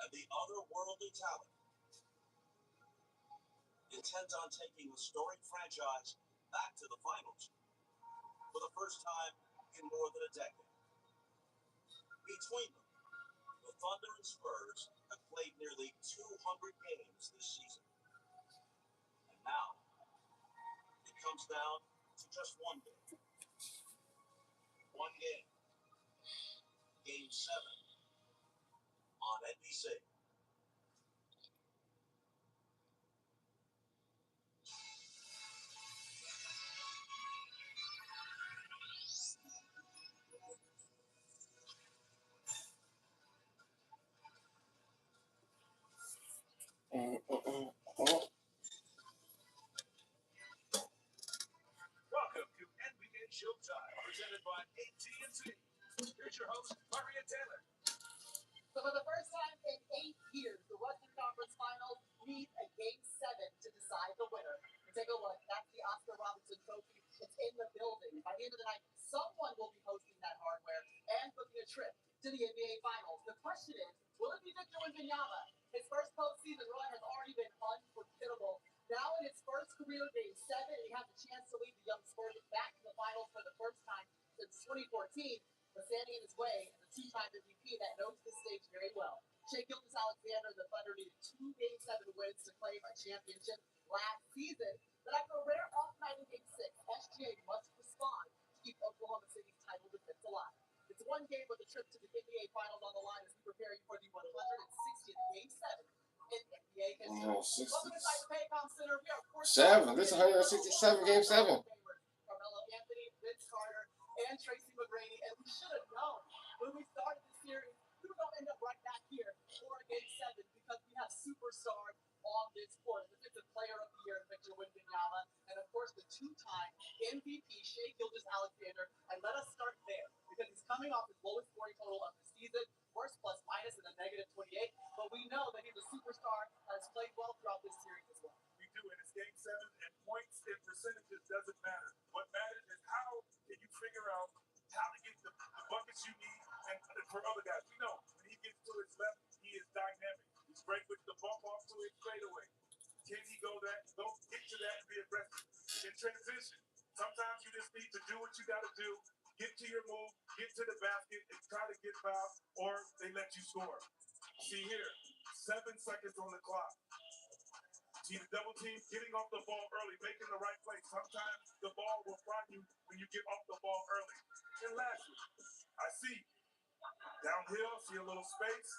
and the otherworldly talent intends on taking the storied franchise back to the finals for the first time in more than a decade. Between them, the Thunder and Spurs have played nearly 200 games this season. And now, it comes down to just one game. One game. Game 7 on NBC. Welcome to NBA Showtime, presented by AT&T. Here's your host, Maria Taylor. So for the first time in 8 years, the Western Conference Finals need a Game 7 to decide the winner. And take a look. That's the Oscar Robertson Trophy. It's in the building. By the end of the night, someone will be hosting that hardware and booking a trip to the NBA Finals. The question is, will it be Victor Wembanyama? His first postseason run has already been unforgettable. Now in his first career Game 7, he has a chance to lead the young Spurs back to the finals for the first time since 2014. But standing in his way is a two-time MVP that knows this stage very well. Shai Alexander, the Thunder needed 2 Game 7 wins to claim a championship last season. But after a rare off night in Game 6, SGA must respond to keep Oklahoma City's title defense alive. It's one game with a trip to the NBA Finals on the line as we prepare you for the 160th Game 7 in NBA history. Welcome inside the Paycom Center. We are, of course, 7. This is 167 Game 7. Carmelo Anthony, Vince Carter, and Tracy McGrady. And we should have known when we started the series, we were going to end up right back here for a Game 7 because we have superstars on this court. The Defensive Player of the Year, Victor Wembanyama, and of course the two-time MVP, Shai Alexander. And let us start there because he's coming off his lowest scoring total of the season, worst plus minus in a -28. But we know that he's a superstar that has played well throughout this series as well. We do, and it's Game 7, and points and percentages doesn't matter. What matters is how can you figure out how to get the buckets you need, and for other guys, we know when he gets to his left, he is dynamic. He's great with the bump off to his fadeaway. Can he go get to that and be aggressive? In transition, sometimes you just need to do what you got to do, get to your move, get to the basket, and try to get fouled, or they let you score. See here, 7 seconds on the clock. See the double team getting off the ball early, making the right play. Sometimes the ball will find you when you get off the ball early. And lastly, I see downhill, see a little space.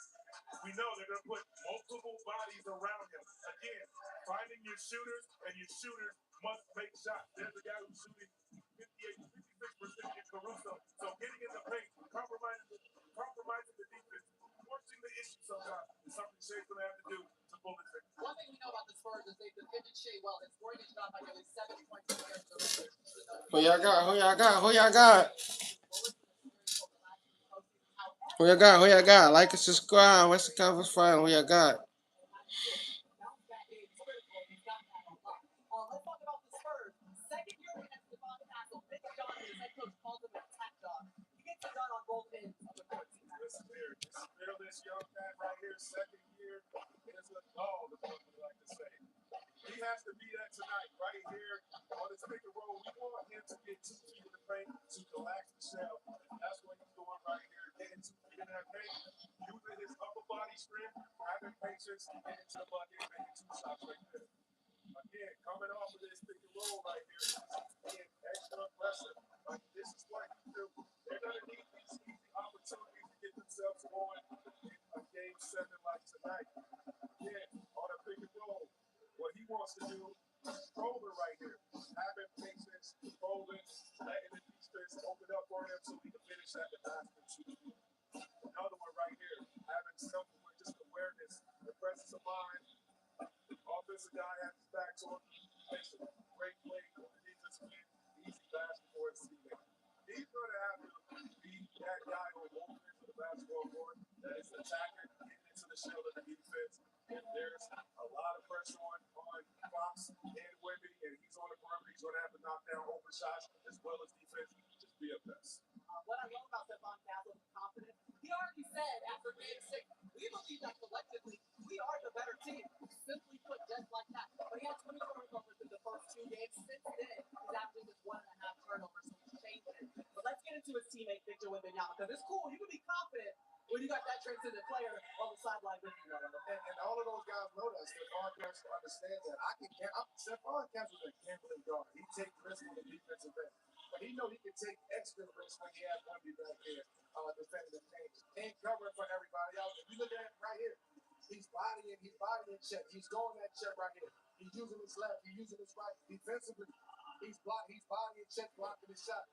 We know they're going to put multiple bodies around him. Again, finding your shooters, and your shooters must make shots. There's a guy who's shooting 56% in Caruso. So getting in the paint, compromising the defense, forcing the issue sometimes is something Shai's going to have to do to pull this thing. One thing we know about the Spurs is they've defended Shai well. His scoring is dropped by nearly 7 points compared to the regular season. Who y'all got? Who y'all got? Who y'all got? Who y'all got? Who y'all got? Like and subscribe. What's the conference final? Who y'all got? Let's talk about the Spurs. Second year against Devon Castle, Nick John, his head coach, calls him an attack dog. He gets it done on both ends of the court. Listen here, this young man right here, second year, is a dog, as what we like to say. He has to be that tonight, right here on this pick and roll. We want him to get 2 feet in the paint to collapse the shell. That's what he's doing right here, getting 2 feet in that paint, using his upper body strength, having patience, and getting to the bucket, making 2 shots right there. Again, coming off of this pick and roll right here, being extra aggressive. Like, this is what he do. They're going to need these easy opportunities to get themselves going in a Game 7 like tonight. Again, on a pick and roll, what he wants to do is control it right here. Having patience, controlling, letting the defense open up for him so he can finish at the basket. Another one right here, having something with just awareness, the presence of mind. Offensive guy has his back to him. Makes a great play on the defensive end. Easy basket for his teammate. He's going to have to be that guy on both ends of the basketball court that is attacking, getting into the shell of the defense. And there's a lot of pressure on Fox and Wemby, and he's on the perimeter. He's going to have to knock down open shots as well as defense. Just be a best. What I love about Devon Castle is confidence. He already said after Game 6, We believe that collectively we are the better team. Simply put, just like that. But he had 20 turnovers in the first 2 games. Since then, he's averaging just 1.5 turnovers, so he's changed it. But let's get into his teammate Victor Wembanyama, because it's cool. You can be confident when you got that transcendent player on the sideline with you. And all of those guys know that. Stephon Castle understands that. Stephon Castle is a gambling guard. He takes risks on the defensive end. But he knows he can take extra risks when he has Wemby back there defending the paint. Ain't covering for everybody else. If you look at it right here, he's bodying check. He's going that check right here. He's using his left. He's using his right. Defensively, he's bodying check, blocking his shot.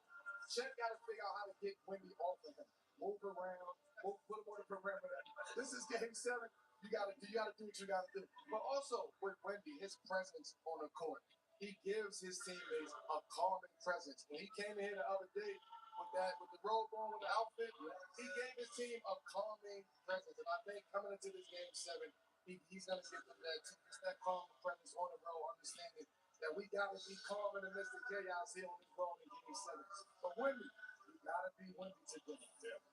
Chet got to figure out how to get Wemby off of him. Move around, put him on the perimeter. This is game 7. You gotta do what you gotta do. But also with Wemby, his presence on the court, he gives his teammates a calming presence. When he came in here the other day with the robe on, with the outfit, he gave his team a calming presence. And I think coming into this game 7, he's gonna give them that calm presence on the road, understanding that we gotta be calm in the midst of chaos here on this road in game 7. But Wemby, you gotta be Wemby today.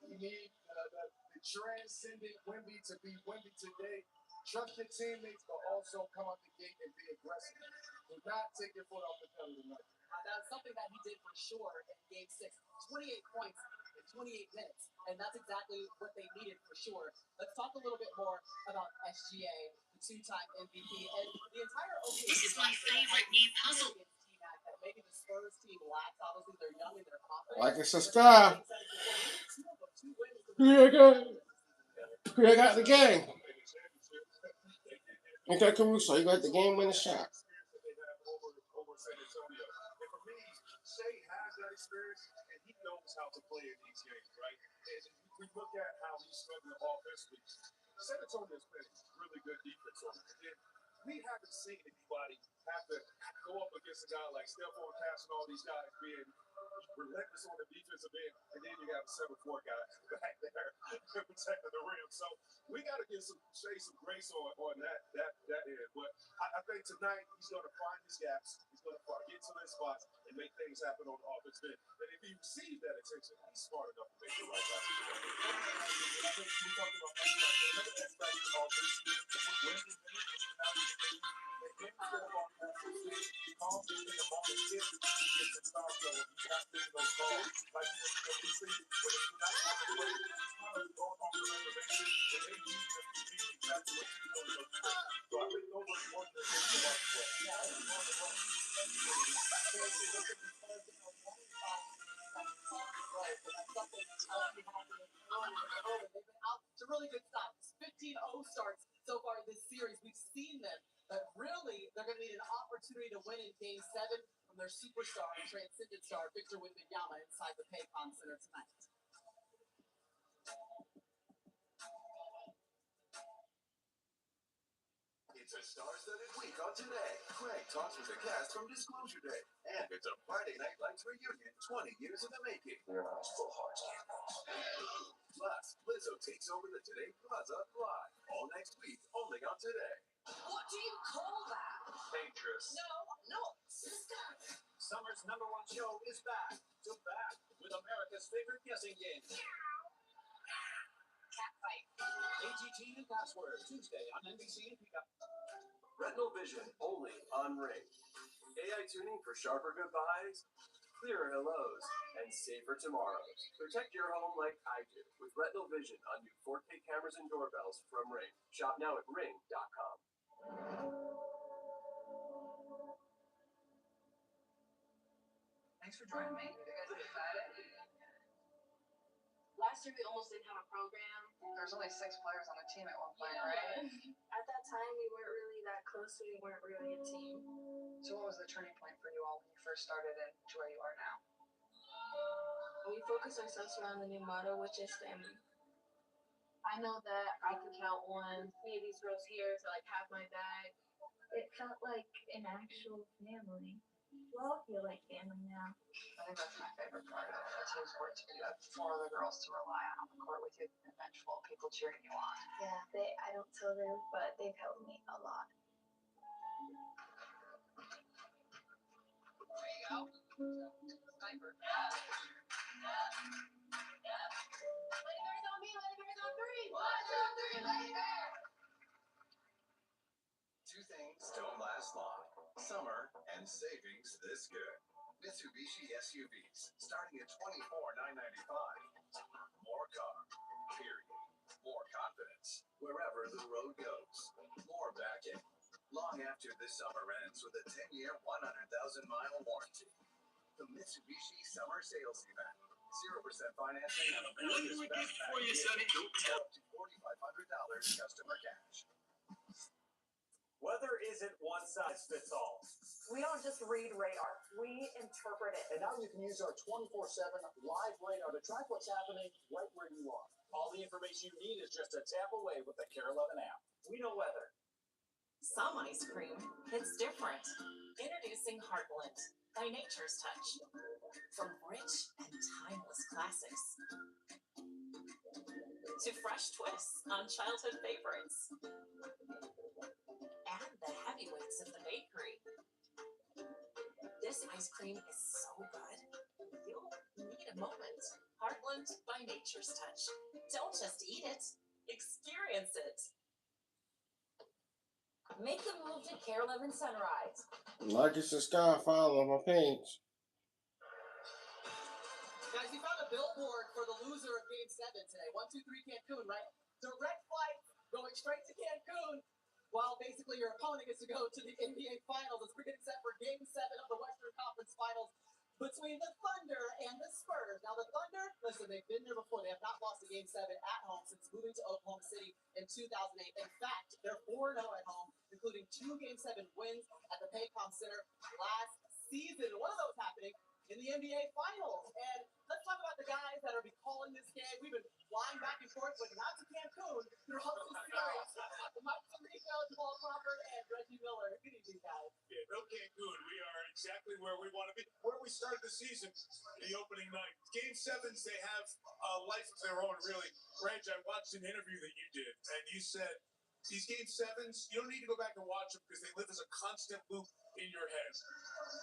You need the transcendent Wemby to be Wemby today. Trust your teammates, but also come out the gate and be aggressive. Do not take your foot off the pedal tonight. That's something that he did for sure in game 6. 28 points in 28 minutes. And that's exactly what they needed for sure. Let's talk a little bit more about SGA, the 2-time MVP, and the entire OKC. This is my favorite new puzzle. That maybe the Spurs team lacks. Obviously, they're young and they're confident. Like and subscribe. Here I got the game. Okay, Caruso, you got the game winning shot. Over San Antonio. And for me, Shea has that experience, and he knows how to play in these games, right? And we look at how he's struggling offensively. San Antonio's playing really good defense on him. And we haven't seen anybody have to go up against a guy like Stephon Castle and all these guys being relentless on the defensive end, and then you got a 7'4" guy back there protecting the rim. So we got to give Shea some grace on that end. But I think tonight he's going to find his gaps. He's going to get to his spots and make things happen on the offensive end. And if he receives that attention, he's smart enough to make the right shot. I think we talked about another X factor offensively. Wendy, calm in the moment. If he gets in foul trouble, he's not getting those calls. Like we see when it's not on the way, he's kind of going off the reservation. When they need him to be exactly what he's going to do. So I think those are important to think about as well. They've been out to really good stops. 15-0 starts so far in this series. We've seen them, but really they're going to need an opportunity to win in game 7 from their superstar and transcendent star Victor Wembanyama inside the Paycom Center tonight. It's a star-studded week on Today. Craig talks with the cast from Disclosure Day. And it's a Friday Night Lights reunion, 20 years in the making. Your eyes full hearts can't Plus, Lizzo takes over the Today Plaza live. All next week, only on Today. What do you call that? Dangerous. No, sister. Summer's #1 show is back with America's favorite guessing game. Catfight. AGT and Password, Tuesday on NBC and Peacock. Retinal vision only on Ring. AI tuning for sharper goodbyes, clearer hellos, and safer tomorrows. Protect your home like I do with Retinal Vision on new 4K cameras and doorbells from Ring. Shop now at ring.com. Thanks for joining me. You guys excited? Last year we almost didn't have a program. There's only 6 players on the team at one point, right? At that time we weren't really that close. We weren't really a team. So what was the turning point for you all when you first started and to where you are now? We focus ourselves around the new motto, which is family. I know that I can count on any of these girls here to like have my back. It felt like an actual family. We all feel like family now. I think that's my favorite part of a team sport, to be that 4 other girls to rely on the court with you and vengeful people cheering you on. Yeah, I don't tell them, but they've helped me a lot. There you go. Sniper. Lady Bear's on me, Lady Bear's on 3. Two things don't last long: summer and savings this good. Mitsubishi SUVs starting at $24,995. More car, period. More confidence wherever the road goes. More backing long after this summer ends with a 10-year, 100,000-mile warranty. The Mitsubishi Summer Sales Event. 0% financing on America's best for you, Sonny. Up to $4,500 customer cash. Weather isn't one size fits all. We don't just read radar, we interpret it. And now you can use our 24/7 live radar to track what's happening right where you are. All the information you need is just a tap away with the Care 11 app. We know weather. Some ice cream hits different. Introducing Heartland by Nature's Touch. From rich and timeless classics to fresh twists on childhood favorites and the heavyweights of the bakery. This ice cream is so good, you'll need a moment. Heartland by Nature's Touch. Don't just eat it, experience it. Make the move to Care 11 Sunrise. Like and subscribe, follow my page. Guys, we found a billboard for the loser of Game 7 today. 1-2-3 Cancun, right? Direct flight going straight to Cancun, while basically your opponent gets to go to the NBA Finals as we're getting set for Game 7 of the Western Conference Finals between the Thunder and the Spurs. Now, the Thunder, listen, they've been there before. They have not lost a Game 7 at home since moving to Oklahoma City in 2008. In fact, they're 4-0 at home, including 2 Game 7 wins at the Paycom Center last season. One of those happening in the NBA Finals. And let's talk about the guys that are be calling this game. We've been flying back and forth, but not to Cancun throughout the series. Mike Tirico, Jamal Crawford, and Reggie Miller. Good evening, guys. Yeah, no Cancun. We are exactly where we want to be. Where we started the season, the opening night. Game 7s, they have a life of their own, really. Reg, I watched an interview that you did, and you said these Game 7s, you don't need to go back and watch them because they live as a constant loop in your head.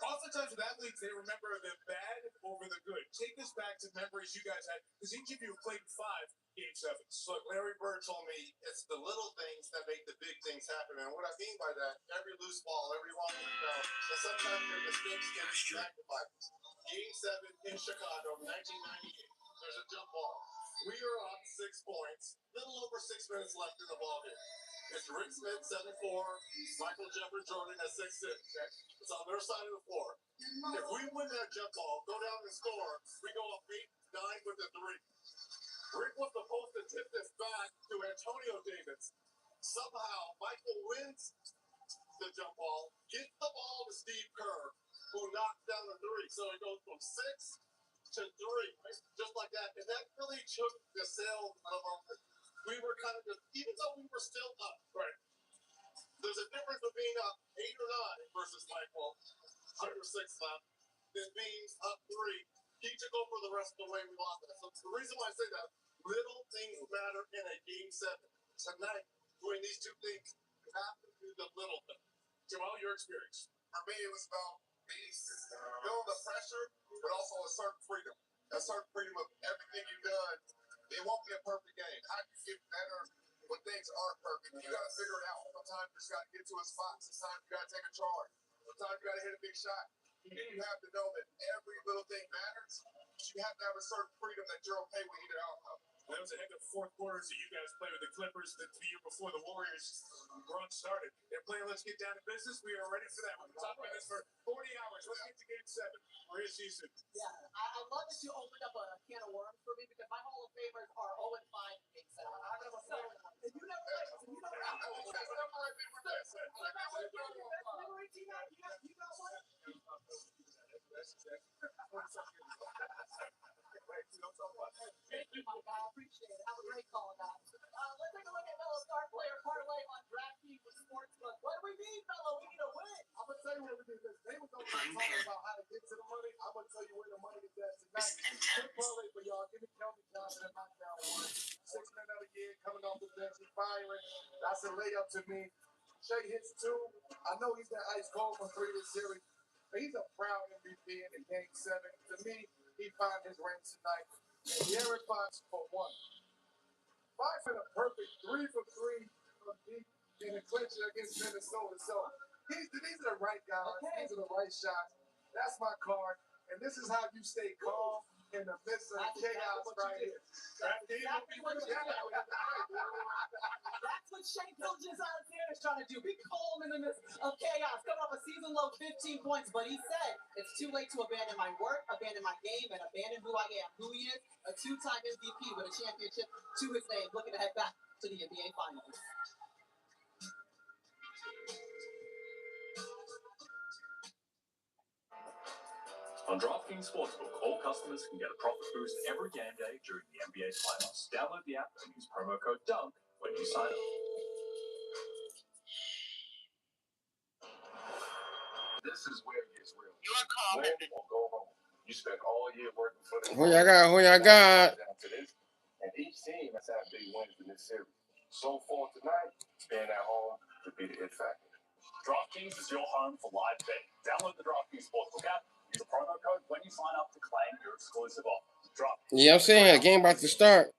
Oftentimes with athletes, they remember the bad over the good. Take us back to memories you guys had, because each of you have played 5 Game 7s. Look, Larry Bird told me it's the little things that make the big things happen. And what I mean by that, every loose ball, every long rebound, and sometimes your mistakes can be magnified. Game 7 in Chicago, 1998. There's a jump ball. We are up 6 points. Little over 6 minutes left in the ball game. It's Rick Smith, 7'4", Michael Jeffrey Jordan at 6'6". It's on their side of the floor. If we win that jump ball, go down and score, we go up 8-9 with the 3. Rick was supposed to tip this back to Antonio Davis. Somehow, Michael wins the jump ball, gets the ball to Steve Kerr, who knocks down the 3. So it goes from 6 to 3, just like that. And that really took the sail of our... We were kind of just, even though we were still up, right? There's a difference of being up 8 or 9 versus Michael under 6 left than being up 3. He took over the rest of the way we lost that. So the reason why I say that, little things matter in a Game 7. Tonight, doing these 2 things, you have to do the little thing. Jamal, your experience. For me, it was about feeling the pressure, but also a certain freedom. A certain freedom of everything you've done. It won't be a perfect game. How do you get better when things aren't perfect? You got to figure it out. Sometimes you just got to get to a spot. Sometimes you got to take a charge. Sometimes you got to hit a big shot. And you have to know that every little thing matters. You have to have a certain freedom that you're okay with either outcome. That was a heck of 4th quarters that you guys played with the Clippers the year before the Warriors run started. They're playing Let's Get Down to Business. We are ready for that. We've been talking about this for 40 hours. Let's get to Game 7. We're in season. Yeah, I love that you opened up a can of worms for me because my Hall of Famers are 0-5 in Game 7. I never played. And you never played. So you never played. You got one? That's Thank you, my guy. I appreciate it. Have a great call, guys. Let's take a look at Mellow Star Player Parlay on DraftKings with Sportsbook. What do we need, Mellow? We need a win. I'm going to tell you what we do. They were going to talk about how to get to the money. I'm going to tell you where the money is at tonight. Quick parlay for y'all. Give me Kelvin Johnson at knockdown 1. 6 minutes out of the year, coming off the bench. He's firing. That's a layup to me. Shea hits 2. I know he's got ice cold for 3 this series. But he's a proud MVP in Game 7. To me, he found his ring tonight. And De'Aaron Fox for 1. 5 a perfect 3 for 3 from deep in the clincher against Minnesota. So these are the right guys. These are the right shots. That's my card. And this is how you stay calm in the midst of chaos right here. Exactly what you do. That's what Shea Gilgeous-Alexander is trying to do. Be calm in the midst of chaos. Coming off a season low 15 points, but he said it's too late to abandon my work, abandon my game, and abandon who I am. Who he is, a 2-time MVP with a championship to his name, looking to head back to the NBA Finals. On DraftKings Sportsbook, all customers can get a profit boost every game day during the NBA Finals. Download the app and use promo code DUNK when you sign up. This is where it gets real. You are calling. Win or go home. You spent all year working for the Who y'all got? Who y'all got? And each team has had big wins in this series. So far tonight, being at home could be the it factor. DraftKings is your home for live betting. Download the DraftKings Sportsbook app. Use the promo code when you sign up to claim your exclusive offer. Yeah, I'm saying the game about to start.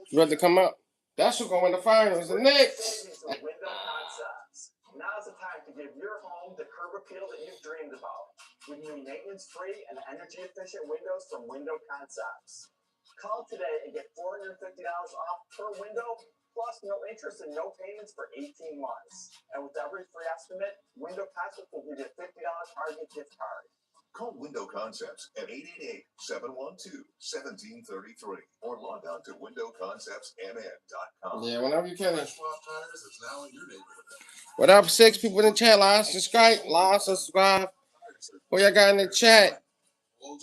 You about to come up. That's who's gonna win the finals. The Knicks. Window Concepts. Now's the time to give your home the curb appeal that you've dreamed about. With new maintenance-free and energy-efficient windows from Window Concepts. Call today and get $450 off per window, plus no interest and no payments for 18 months. And with every free estimate, Window Concepts will give you a $50 Target gift card. Call Window Concepts at 888-712-1733 or log on to windowconceptsmn.com. Yeah, whenever you can. What up, 6 people in the chat? Like, subscribe. Who y'all got in the chat?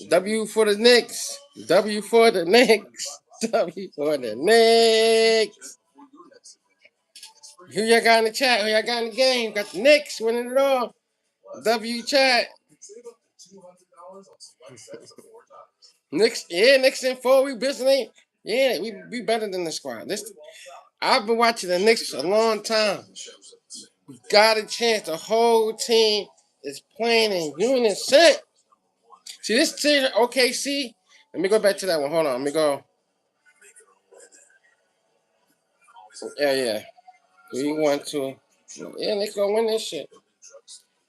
W for the Knicks. W for the Knicks. W for the Knicks. Who y'all got in the chat? Who y'all got in the game? Got the Knicks winning it all. W chat. Knicks, yeah, Knicks in 4. We busy. Yeah, we better than the squad. I've been watching the Knicks for a long time. We got a chance. The whole team is playing in unison. See, this team, OKC. Let me go back to that one. Hold on. Let me go. Yeah. We want to. Yeah, Knicks gonna win this shit.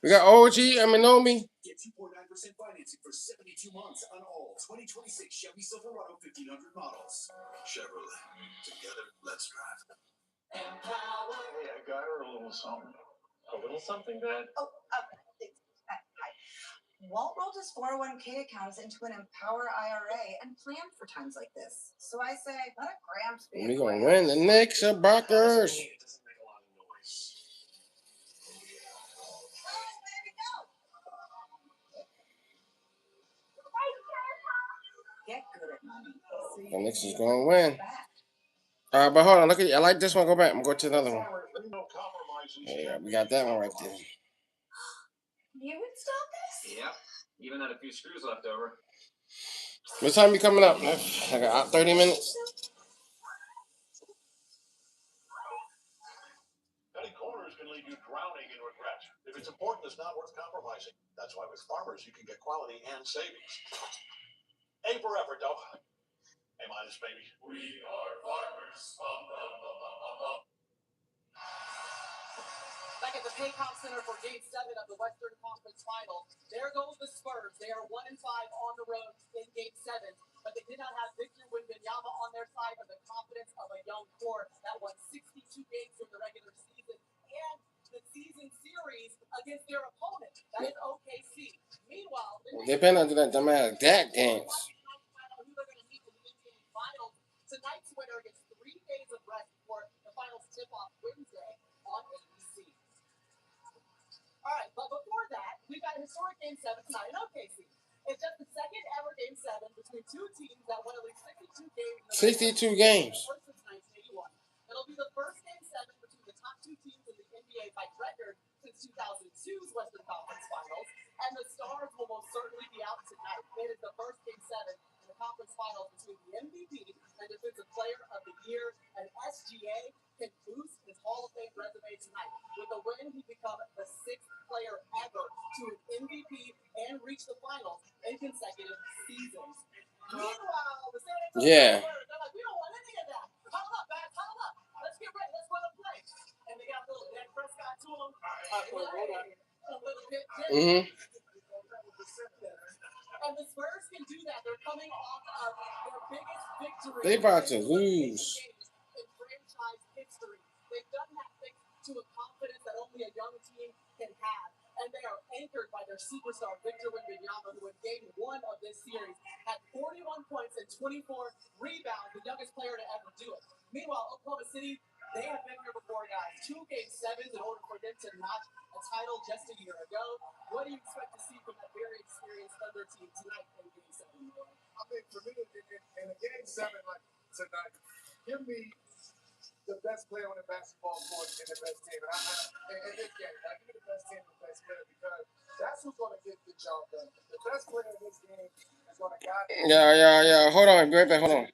We got OG, Aminomi. Get 2.9% financing for 72 months on all 2026 Chevy Silverado 1500 models. Chevrolet. Together, let's drive. Hey, I got her a little something. A little something, Dad? Oh, hi. Walt rolled his 401k accounts into an Empower IRA and planned for times like this. So I say, let a Gramps be. We gonna win the Knicks or Buckers. It doesn't make a lot of noise. Get good at money. The Knicks is gonna win. But hold on, look at I like this one. Go back. I'm going to another one. Yeah, we got that one right there. You installed this? Yep. Even had a few screws left over. What time you coming up? I got 30 minutes. Cutting corners can leave you drowning in regret. If it's important, it's not worth compromising. That's why with Farmers, you can get quality and savings. A for effort, though. A minus, baby. We are farmers. Back at the Paycom Center for Game 7 of the Western Conference Finals. There goes the Spurs. They are 1-5 on the road in Game 7, but they did not have Victor Wembanyama on their side or the confidence of a young core that won 62 games during the regular season and the season series against their opponent. That is OKC. Meanwhile, They better not do that dumbass Dak games. who they're going to meet in the NBA Finals. Tonight's winner gets 3 days of rest before the finals tip off Wednesday on ABC. All right, but before that, we've got a historic Game 7 tonight in OKC. It's just the second ever Game 7 between two teams that won at least 62 games. 62 games. First since 1981. It'll be the first Game 7 between the top two teams in the NBA by record since 2002's Western Conference Finals, and the Stars will most certainly be out tonight. It is the first Game 7 in the conference finals between the MVP and Defensive Player of the Year, and SGA can boost his Hall of Fame resume tonight. With a win, he become the 6th player ever to an MVP and reach the finals in consecutive seasons. Meanwhile, Yeah. They're like, we don't want any of that. Huddle up, guys, huddle up. Let's get ready. Let's run a play. And they got a little Dak Prescott to them. A little bit. Mm-hmm. And the Spurs can do that. They're coming off of their biggest victory. They about to lose. In franchise history. They've done that thanks to a confidence that only a young team can have. And they are anchored by their superstar, Victor Wembanyama, who in game 1 of this series had 41 points and 24 rebounds, the youngest player to ever do it. Meanwhile, Oklahoma City, they have been here before, guys. 2 game 7s in order for them to notch a title just a year ago. What do you expect to see from that very experienced Thunder team tonight in game 7? I mean, for me, in a game 7 like tonight, give me the best player on the basketball court and the best team. And in this game, like, give me the best team and the best player, because that's who's going to get the job done. The best player in this game is going to guide. Yeah. Hold on, be right back. Hold on.